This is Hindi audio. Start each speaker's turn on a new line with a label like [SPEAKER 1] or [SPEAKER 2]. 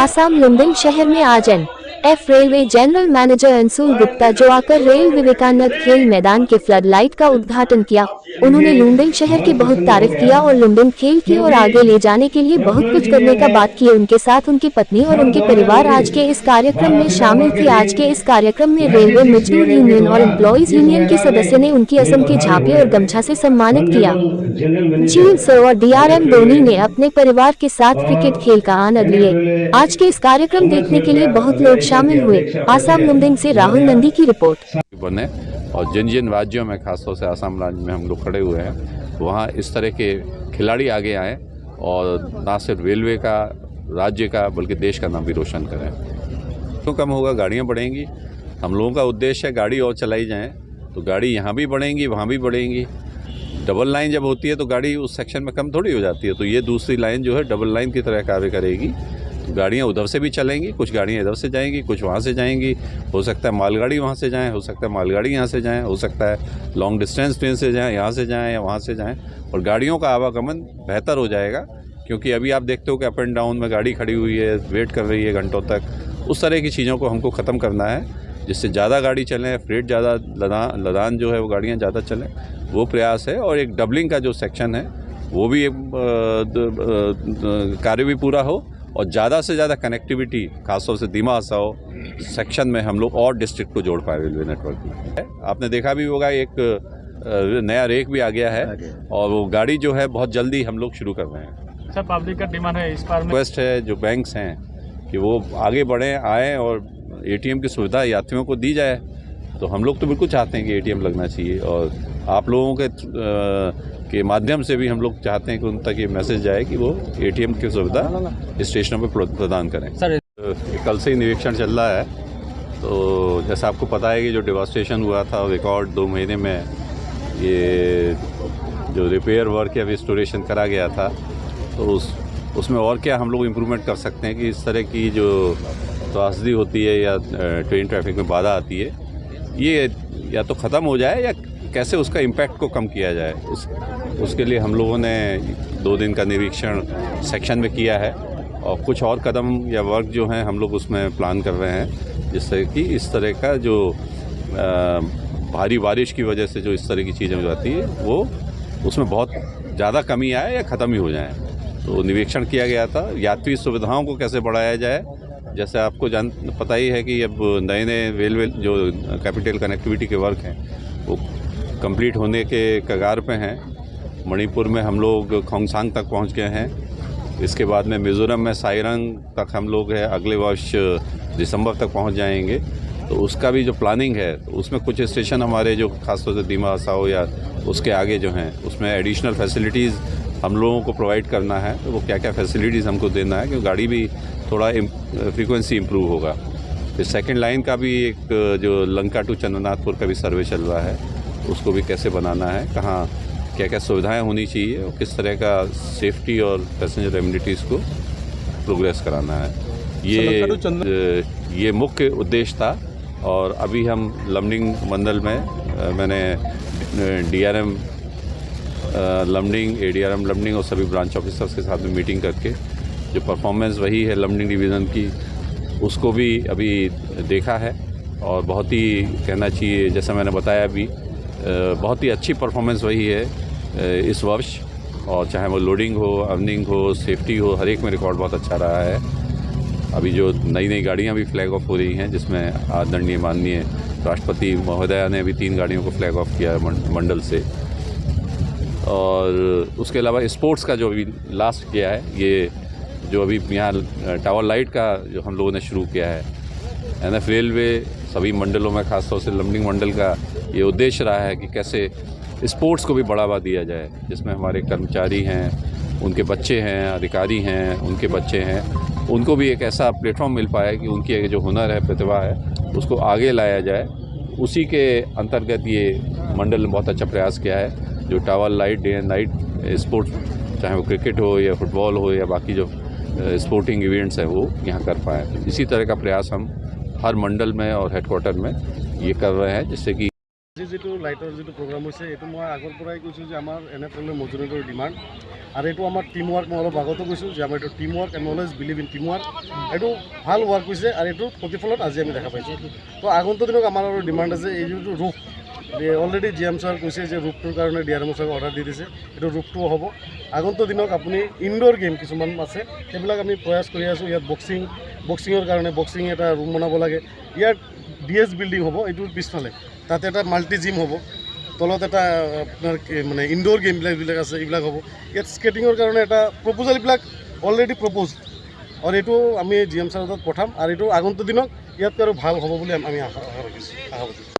[SPEAKER 1] आसाम लुम्बिनी शहर में आज F railway general manager Anshul Gupta जो आकर रेल विवेकानंद खेल मैदान के फ्लड लाइट का उद्घाटन किया। उन्होंने लुम्बिनी शहर की बहुत तारीफ किया और लुम्बिनी खेल की ओर आगे ले जाने के लिए बहुत कुछ करने का बात की। उनके साथ उनकी पत्नी और उनके परिवार आज के इस कार्यक्रम में शामिल थी। आज के इस कार्यक्रम में रेलवे मजदूर यूनियन और एम्प्लॉइज यूनियन के सदस्य ने उनकी असम की झांपी और गमछा से सम्मानित किया। जील सर और DRM धोनी ने अपने परिवार के साथ क्रिकेट खेल का आनंद लिए। आज के इस कार्यक्रम देखने के लिए बहुत लोग शामिल हुए। आसाम लुम्बिनी से राहुल नंदी की रिपोर्ट।
[SPEAKER 2] बने और जिन जिन राज्यों में खासतौर से आसाम राज्य में हम लोग खड़े हुए हैं वहाँ इस तरह के खिलाड़ी आगे आएँ और ना सिर्फ रेलवे का राज्य का बल्कि देश का नाम भी रोशन करें। तो कम होगा, गाड़ियाँ बढ़ेंगी। हम लोगों का उद्देश्य है गाड़ी और चलाई जाए तो गाड़ी यहाँ भी बढ़ेंगी वहाँ भी बढ़ेंगी। डबल लाइन जब होती है तो गाड़ी उस सेक्शन में कम थोड़ी हो जाती है, तो ये दूसरी लाइन जो है डबल लाइन की तरह कार्य करेगी। तो गाड़ियाँ उधर से भी चलेंगी, कुछ गाड़ियाँ इधर से जाएंगी, कुछ वहाँ से जाएंगी। हो सकता है मालगाड़ी वहाँ से जाएँ, हो सकता है मालगाड़ी यहाँ से जाएँ, हो सकता है लॉन्ग डिस्टेंस ट्रेन से जाएँ, यहाँ से जाएँ या वहाँ से जाएँ। और गाड़ियों का आवागमन बेहतर हो जाएगा, क्योंकि अभी आप देखते हो कि अप एंड डाउन में गाड़ी खड़ी हुई है, वेट कर रही है घंटों तक। उस तरह की चीज़ों को हमको ख़त्म करना है, जिससे ज़्यादा गाड़ी चलें, फ्रेट ज़्यादा लदान जो है वो गाड़ियाँ ज़्यादा चलें, वो प्रयास है। और एक डबलिंग का जो सेक्शन है वो भी एक कार्य भी पूरा हो और ज़्यादा से ज़्यादा कनेक्टिविटी खासतौर से दीमा हसाओ सेक्शन में हम लोग और डिस्ट्रिक्ट को जोड़ पाए रेलवे नेटवर्क में। आपने देखा भी होगा एक नया रेक भी आ गया है और वो गाड़ी जो है बहुत जल्दी हम लोग शुरू कर रहे हैं।
[SPEAKER 3] सर, पब्लिक का डिमांड है इस बार में,
[SPEAKER 2] रिक्वेस्ट है जो बैंक्स हैं कि वो आगे बढ़ें, आएँ और ATM की सुविधा यात्रियों को दी जाए। तो हम लोग तो बिल्कुल चाहते हैं कि ATM लगना चाहिए और आप लोगों के माध्यम से भी हम लोग चाहते हैं कि उन तक ये मैसेज जाए कि वो ATM की सुविधा स्टेशनों पर प्रदान करें। सर, कल से ही निरीक्षण चल रहा है, तो जैसा आपको पता है कि जो डिवास्टेशन हुआ था रिकॉर्ड 2 महीने में, ये जो रिपेयर वर्क या रिस्टोरेशन करा गया था, तो उसमें और क्या हम लोग इम्प्रूवमेंट कर सकते हैं कि इस तरह की जो त्रासदी होती है या ट्रेन ट्रैफिक में बाधा आती है, ये या तो ख़त्म हो जाए या कैसे उसका इम्पैक्ट को कम किया जाए। उसके लिए हम लोगों ने 2 दिन का निरीक्षण सेक्शन में किया है और कुछ और कदम या वर्क जो हैं हम लोग उसमें प्लान कर रहे हैं, जिससे कि इस तरह का जो भारी बारिश की वजह से जो इस तरह की चीज़ें हो जाती है वो उसमें बहुत ज़्यादा कमी आए या ख़त्म ही हो जाए। तो निरीक्षण किया गया था यात्री सुविधाओं को कैसे बढ़ाया जाए। जैसे आपको पता ही है कि अब नए रेलवे जो कैपिटल कनेक्टिविटी के वर्क हैं वो कंप्लीट होने के कगार पे हैं। मणिपुर में हम लोग खोंगसांग तक पहुंच गए हैं। इसके बाद में मिज़ोरम में साइरंग तक हम लोग है, अगले वर्ष दिसंबर तक पहुंच जाएंगे। तो उसका भी जो प्लानिंग है तो उसमें कुछ स्टेशन हमारे जो खासतौर से दीमा हसाओ या उसके आगे जो हैं उसमें एडिशनल फैसिलिटीज़ हम लोगों को प्रोवाइड करना है। तो वो क्या क्या फैसिलिटीज़ हमको देना है, क्योंकि गाड़ी भी थोड़ा फ्रीक्वेंसी इम्प्रूव होगा। फिर सेकंड लाइन का भी एक जो लंका टू चंद्रनाथपुर का भी सर्वे चल रहा है, उसको भी कैसे बनाना है, कहाँ क्या क्या सुविधाएं होनी चाहिए और किस तरह का सेफ्टी और पैसेंजर एमिनिटीज़ को प्रोग्रेस कराना है। ये मुख्य उद्देश्य था। और अभी हम लमडिंग मंडल में मैंने DRM लमडिंग, ADRM लमडिंग और सभी ब्रांच ऑफिसर्स के साथ में मीटिंग करके जो परफॉर्मेंस वही है लमडिंग डिवीज़न की, उसको भी अभी देखा है और बहुत ही कहना चाहिए, जैसा मैंने बताया अभी, बहुत ही अच्छी परफॉर्मेंस वही है इस वर्ष। और चाहे वो लोडिंग हो, अर्निंग हो, सेफ्टी हो, हर एक में रिकॉर्ड बहुत अच्छा रहा है। अभी जो नई गाड़ियां भी फ्लैग ऑफ हो रही हैं, जिसमें आदरणीय माननीय राष्ट्रपति महोदया ने अभी 3 गाड़ियों को फ्लैग ऑफ किया मंडल से। और उसके अलावा स्पोर्ट्स का जो अभी लास्ट किया है, ये जो अभी यहाँ टावर लाइट का जो हम लोगों ने शुरू किया है, NF रेलवे सभी मंडलों में खासतौर से लमडिंग मंडल का ये उद्देश्य रहा है कि कैसे स्पोर्ट्स को भी बढ़ावा दिया जाए, जिसमें हमारे कर्मचारी हैं, उनके बच्चे हैं, अधिकारी हैं, उनके बच्चे हैं, उनको भी एक ऐसा प्लेटफॉर्म मिल पाए कि उनकी जो हुनर है, प्रतिभा है, उसको आगे लाया जाए। उसी के अंतर्गत ये मंडल ने बहुत अच्छा प्रयास किया है। जो tower light, day and night sports, चाहे वो क्रिकेट हो या फुटबॉल हो या बाकी जो स्पोर्टिंग इवेंट्स हैं, वो यहाँ कर पाएँ। इसी तरह का प्रयास हम हर मंडल में और हेडक्वार्टर में ये कर रहे हैं, जिससे कि
[SPEAKER 4] আজি যিটো লাইটৰ যিটো প্ৰগ্ৰাম হৈছে এইটো মই আগৰ পৰাই কৈছোঁ যে আমাৰ NFL মজুৰিটোৰ ডিমাণ্ড আৰু এইটো আমাৰ টিম ৱৰ্ক মই অলপ আগতো কৈছোঁ যে আমাৰ এইটো team work and always believe in team work এইটো ভাল ৱৰ্ক হৈছে আৰু এইটো প্ৰতিফলন আজি আমি দেখা পাইছোঁ তো আগন্তুক দিনত আমাৰ আৰু ডিমাণ্ড আছে এই যিটো ৰূপ অলৰেডি GM ছাৰ কৈছে যে ৰূপটোৰ কাৰণে DRM ছাৰক অৰ্ডাৰ দি দিছে এইটো ৰূপটোও হ'ব আগন্তুক দিনত আপুনি ইনডোৰ গেম কিছুমান আছে সেইবিলাক আমি প্ৰয়াস কৰি আছোঁ ইয়াত বক্সিঙৰ কাৰণে বক্সিং এটা ৰুম বনাব লাগে ইয়াত DS বিল্ডিং হ'ব এইটোৰ পিছফালে তাতে এটা মাল্টি জিম হ'ব তলত এটা আপোনাৰ মানে ইনডোৰ গেমবিলাক আছে এইবিলাক হ'ব ইয়াত স্কেটিঙৰ কাৰণে এটা প্ৰপ'জালবিলাক অলৰেডি প্ৰপ'জ আৰু এইটো আমি GM ছাৰৰ তাত পঠাম আৰু এইটো আগন্তুক দিনত ইয়াতকৈ আৰু ভাল হ'ব বুলি আমি আশা ৰাখিছোঁ